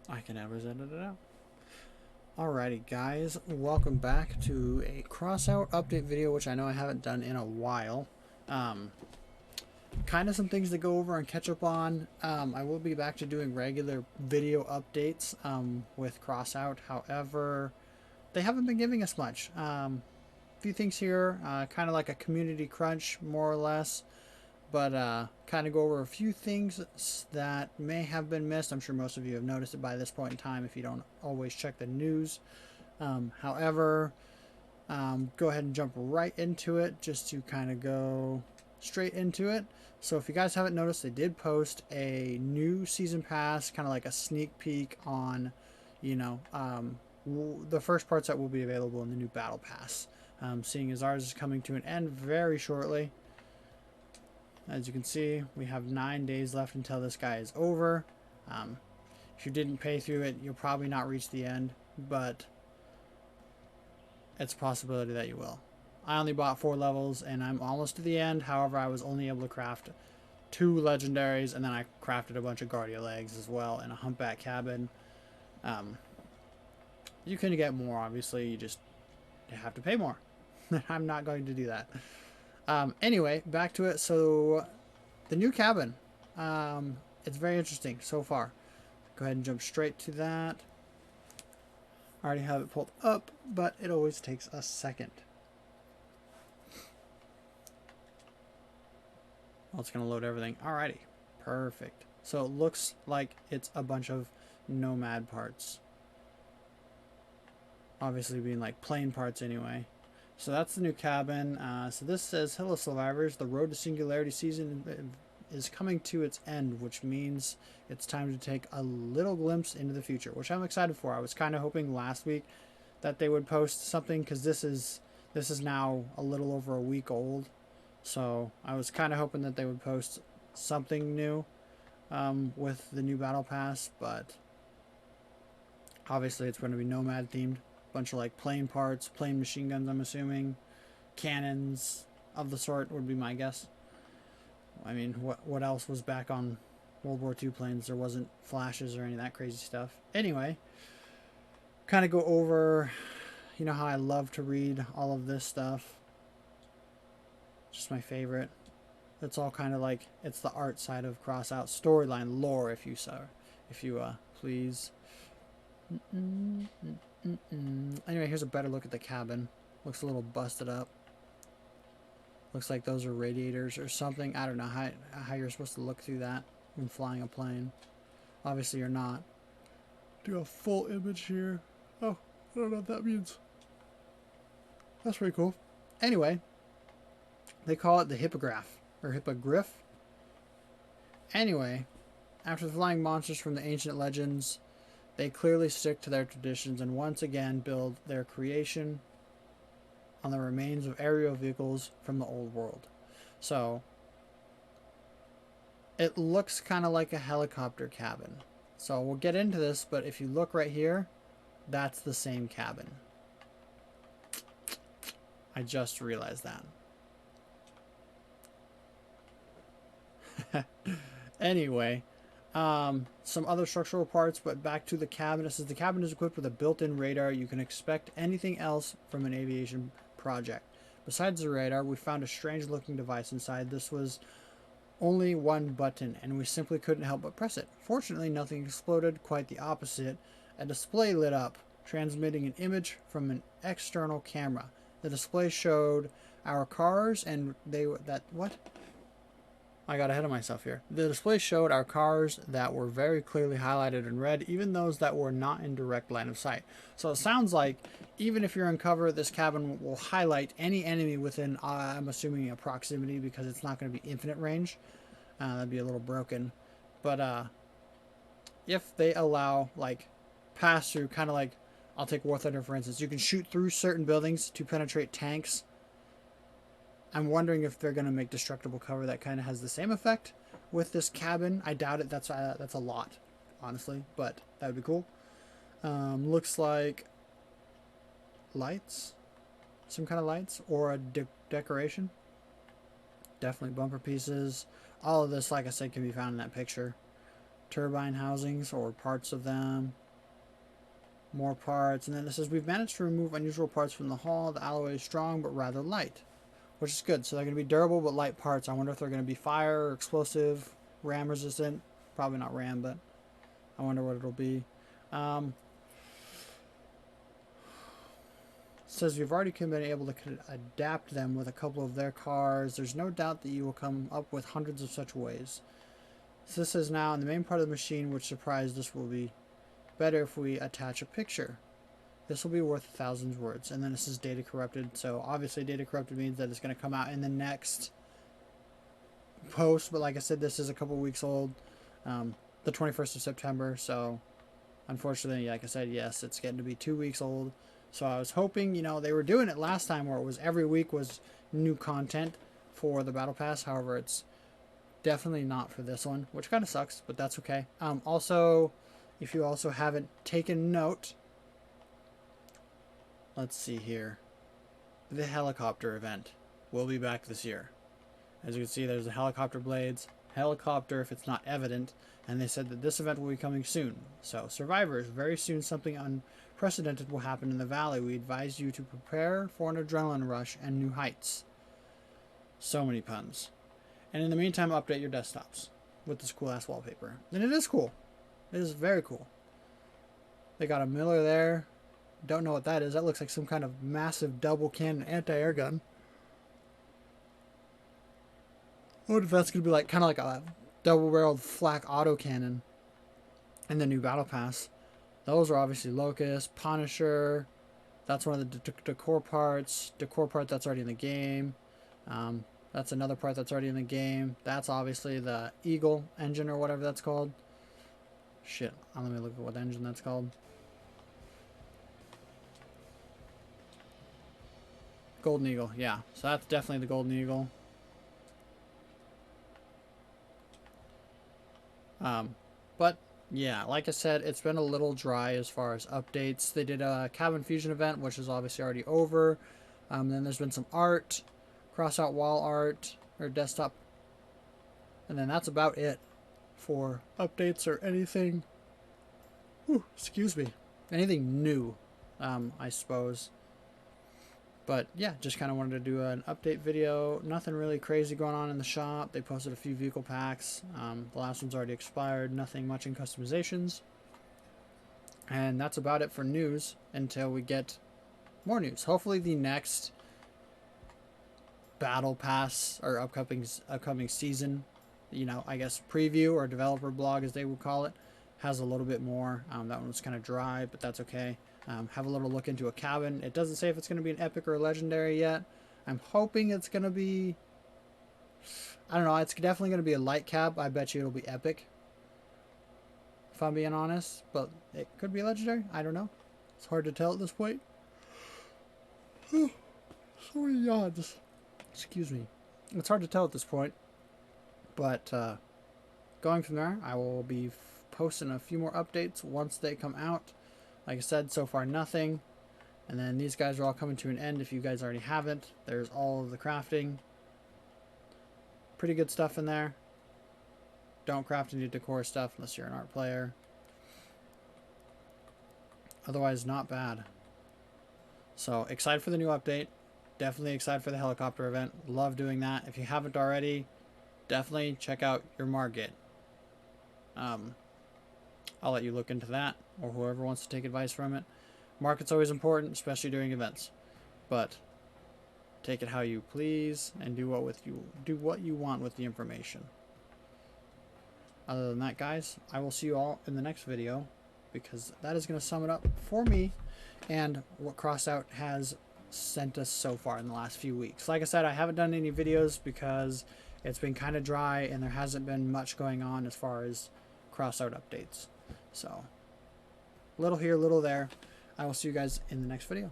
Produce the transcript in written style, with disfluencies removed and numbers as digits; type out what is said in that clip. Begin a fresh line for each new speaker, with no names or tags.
I can always edit it out. Alrighty, guys, welcome back to a Crossout update video, which I know I haven't done in a while. Um, kind of some things to go over and catch up on. I will be back to doing regular video updates with Crossout. However, they haven't been giving us much. Few things here, kind of like a community crunch, more or less. But kind of go over a few things that may have been missed. I'm sure most of you have noticed it by this point in time if you don't always check the news. However, go ahead and jump right into it just to kind of go straight into it. So if you guys haven't noticed, they did post a new season pass, kind of like a sneak peek on, you know, the first parts that will be available in the new battle pass. Seeing as ours is coming to an end very shortly. As you can see, we have 9 days left until this guy is over. Um, if you didn't pay through it, you'll probably not reach the end, but it's a possibility that you will. I only bought 4 levels and I'm almost to the end. However, I was only able to craft 2 legendaries, and then I crafted a bunch of Guardia legs as well and a humpback cabin. Um, you can get more, obviously, you just have to pay more. I'm not going to do that. Anyway, back to it. So, the new cabin. It's very interesting so far. Go ahead and jump straight to that. I already have it pulled up, but it always takes a second. Well, it's going to load everything. Alrighty. Perfect. So it looks like it's a bunch of nomad parts. Obviously being like plane parts anyway. So that's the new cabin. So this says, "Hello survivors, the road to singularity season is coming to its end, which means it's time to take a little glimpse into the future," which I'm excited for. I was kind of hoping last week that they would post something, because this is now a little over a week old. So I was kind of hoping that they would post something new with the new battle pass, but obviously it's going to be nomad themed. Bunch of like plane parts, plane machine guns, I'm assuming, cannons of the sort would be my guess. I mean, what else was back on World War II planes? There wasn't flashes or any of that crazy stuff. Anyway, kind of go over, you know how I love to read all of this stuff. Just my favorite. It's all kind of like, it's the art side of Crossout, storyline, lore, if you please. Anyway, here's a better look at the cabin. Looks a little busted up. Looks like those are radiators or something. I don't know how you're supposed to look through that when flying a plane. Obviously you're not. Do a full image here. Oh, I don't know what that means. That's pretty cool. Anyway, they call it the hippogriff or hippogriff. Anyway, after the flying monsters from the ancient legends, they clearly stick to their traditions and once again build their creation on the remains of aerial vehicles from the old world. So it looks kind of like a helicopter cabin. So we'll get into this, but if you look right here, that's the same cabin. I just realized that. Anyway, some other structural parts, but back to the cabin. It says the cabin is equipped with a built-in radar. You can expect anything else from an aviation project. Besides the radar, we found a strange-looking device inside. This was only one button, and we simply couldn't help but press it. Fortunately, nothing exploded. Quite the opposite. A display lit up, transmitting an image from an external camera. The display showed our cars, and I got ahead of myself here. The display showed our cars that were very clearly highlighted in red, even those that were not in direct line of sight. So it sounds like even if you're in cover, this cabin will highlight any enemy within, I'm assuming, a proximity, because it's not going to be infinite range. That'd be a little broken. But if they allow, like, pass through, kind of like, I'll take War Thunder for instance, you can shoot through certain buildings to penetrate tanks. I'm wondering if they're going to make destructible cover that kind of has the same effect with this cabin. I doubt it. That's a lot, honestly, but that would be cool. Looks like lights, some kind of lights, or a decoration. Definitely bumper pieces. All of this, like I said, can be found in that picture. turbine housings or parts of them. More parts, and then it says we've managed to remove unusual parts from the hull. The alloy is strong but rather light, which is good. So they're going to be durable but light parts. I wonder if they're going to be fire or explosive, ram resistant. Probably not ram, but I wonder what it'll be. Says we've already been able to adapt them with a couple of their cars. There's no doubt that you will come up with hundreds of such ways. So this says now in the main part of the machine, which surprised us, will be better if we attach a picture. This will be worth 1,000 words. And then this is data corrupted. So obviously data corrupted means that it's going to come out in the next post. But like I said, this is a couple weeks old. The 21st of September. So unfortunately, like I said, yes, it's getting to be 2 weeks old. So I was hoping, you know, they were doing it last time where it was every week was new content for the Battle Pass. However, it's definitely not for this one, which kind of sucks, but that's okay. Also, if you also haven't taken note, let's see here. The helicopter event will be back this year. As you can see, there's the helicopter blades. Helicopter, if it's not evident, and they said that this event will be coming soon. So, survivors, very soon something unprecedented will happen in the valley. We advise you to prepare for an adrenaline rush and new heights. So many puns. And in the meantime, update your desktops with this cool ass wallpaper. And it is cool. It is very cool. They got a Miller there. Don't know what that is. That looks like some kind of massive double cannon anti-air gun. I wonder if that's going to be like kind of like a double-barreled flak autocannon in the new Battle Pass. Those are obviously Locust, Punisher. That's one of the decor parts. Decor part that's already in the game. That's another part that's already in the game. That's obviously the Eagle engine or whatever that's called. Shit, let me look at what engine that's called. Golden Eagle, yeah. So that's definitely the Golden Eagle. But yeah, like I said, it's been a little dry as far as updates. They did a cabin fusion event, which is obviously already over. Then there's been some art, Crossout wall art, or desktop. And then that's about it for updates or anything. Whew, excuse me. Anything new, I suppose. But yeah, just kind of wanted to do an update video. Nothing really crazy going on in the shop. They posted a few vehicle packs. The last one's already expired. Nothing much in customizations. And that's about it for news until we get more news. Hopefully the next Battle Pass or upcoming season, you know, I guess preview or developer blog as they would call it, has a little bit more. That one was kind of dry, but that's okay. Have a little look into a cabin. It doesn't say if it's going to be an epic or a legendary yet. I'm hoping it's going to be, I don't know, it's definitely going to be a light cab. I bet you it'll be epic, if I'm being honest, but it could be legendary. I don't know. It's hard to tell at this point. So many yawns. Excuse me. It's hard to tell at this point, but going from there, I will be posting a few more updates once they come out. Like I said, so far nothing. And then these guys are all coming to an end if you guys already haven't. There's all of the crafting. Pretty good stuff in there. Don't craft any decor stuff unless you're an art player. Otherwise, not bad. So, excited for the new update. Definitely excited for the helicopter event. Love doing that. If you haven't already, definitely check out your market. I'll let you look into that, or whoever wants to take advice from it. Market's always important, especially during events. But take it how you please and do what you want with the information. Other than that, guys, I will see you all in the next video, because that is going to sum it up for me and what Crossout has sent us so far in the last few weeks. Like I said, I haven't done any videos because it's been kind of dry and there hasn't been much going on as far as Crossout updates. So, little here, little there. I will see you guys in the next video.